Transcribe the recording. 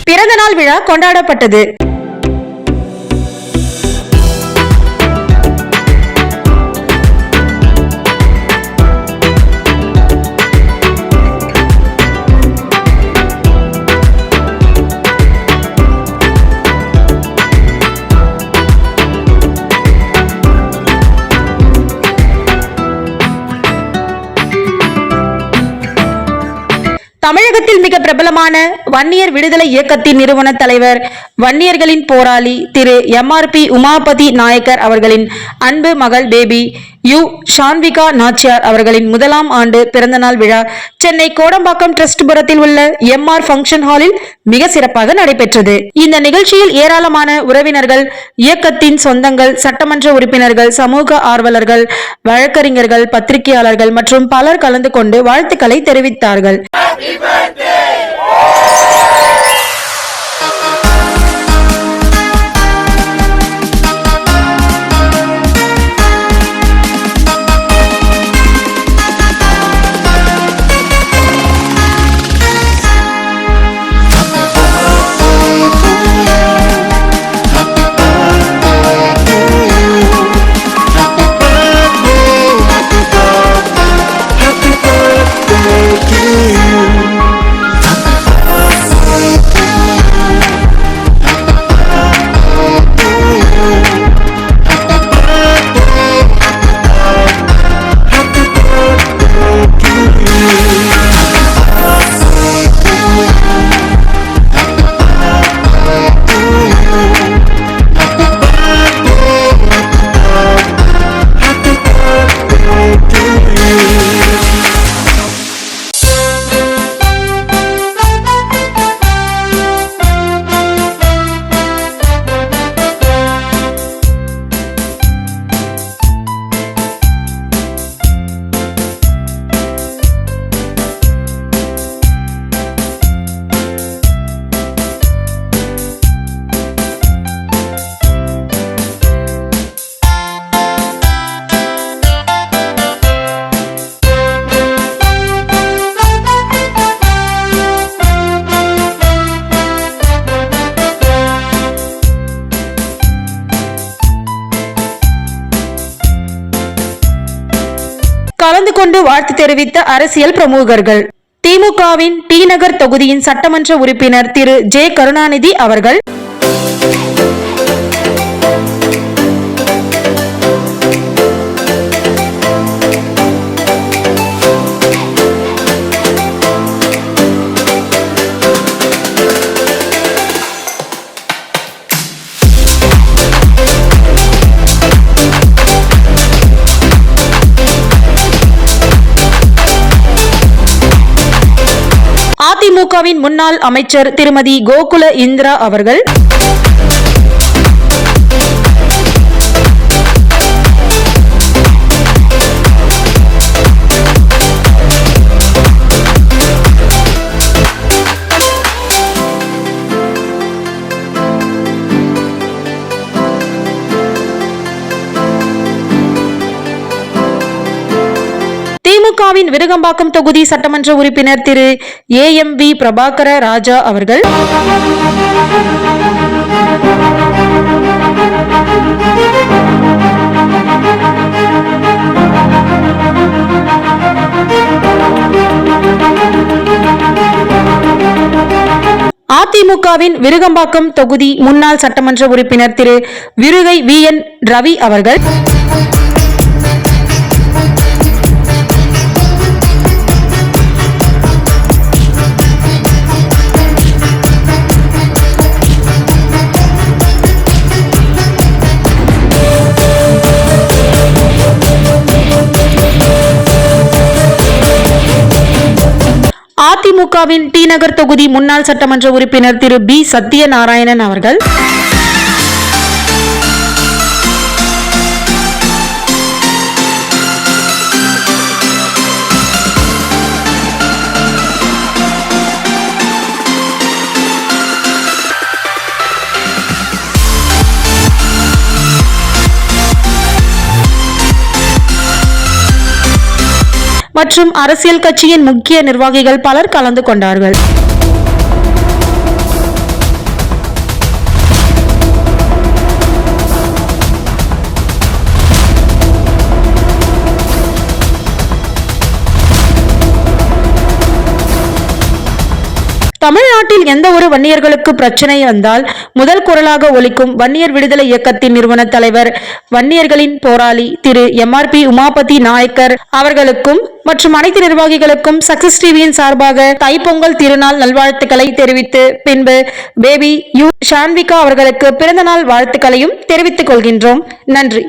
பிறந்தநாள் விழா கொண்டாடப்பட்டது. தமிழகத்தில் மிக பிரபலமான வன்னியர் விடுதலை இயக்கத்தின் நிறுவன தலைவர், வன்னியர்களின் போராளி திரு MRP உமாபதி நாயக்கர் அவர்களின் அன்பு மகள் பேபி யு ஷான்விகா நாச்சியார் அவர்களின் 1ஆம் ஆண்டு பிறந்தநாள் விழா சென்னை கோடம்பாக்கம் ட்ரஸ்ட்புரத்தில் உள்ள MR ஃபங்க்ஷன் ஹாலில் மிக சிறப்பாக நடைபெற்றது. இந்த நிகழ்ச்சியில் ஏராளமான உறவினர்கள், இயக்கத்தின் சொந்தங்கள், சட்டமன்ற உறுப்பினர்கள், சமூக ஆர்வலர்கள், வழக்கறிஞர்கள், பத்திரிகையாளர்கள் மற்றும் பலர் கலந்து கொண்டு வாழ்த்துக்களை தெரிவித்தார்கள். கலந்து கொண்டு வாழ்த்து தெரிவித்த அரசியல் பிரமுகர்கள், திமுகவின் டி நகர் தொகுதியின் சட்டமன்ற உறுப்பினர் திரு ஜே கருணாநிதி அவர்கள், அதிமுகவின் முன்னாள் அமைச்சர் திருமதி கோகுல இந்திரா அவர்கள், திமுகவின் விருகம்பாக்கம் தொகுதி சட்டமன்ற உறுப்பினர் திரு AMV பிரபாகர ராஜா அவர்கள், அதிமுகவின் விருகம்பாக்கம் தொகுதி முன்னாள் சட்டமன்ற உறுப்பினர் திரு விருகை VN ரவி அவர்கள், அதிமுகவின் டி நகர் தொகுதி முன்னாள் சட்டமன்ற உறுப்பினர் திரு B சத்யநாராயணன் அவர்கள், மற்றும் அரசியல் கட்சியின் முக்கிய நிர்வாகிகள் பலர் கலந்து கொண்டார்கள். தமிழ்நாட்டில் எந்த ஒரு வன்னியர்களுக்கு பிரச்சனை வந்தால் முதல் குரலாக ஒலிக்கும் வன்னியர் விடுதலை இயக்கத்தின் நிறுவன தலைவர் வன்னியர்களின் போராளி திரு MRP உமாபதி நாயக்கர் அவர்களுக்கும் மற்றும் அனைத்து நிர்வாகிகளுக்கும் சக்சஸ் டிவியின் சார்பாக தைப்பொங்கல் திருநாள் நல்வாழ்த்துக்களை தெரிவித்து பின்பு பேபி யூ ஷான்விகா அவர்களுக்கு பிறந்தநாள் வாழ்த்துக்களையும் தெரிவித்துக் கொள்கின்றோம். நன்றி.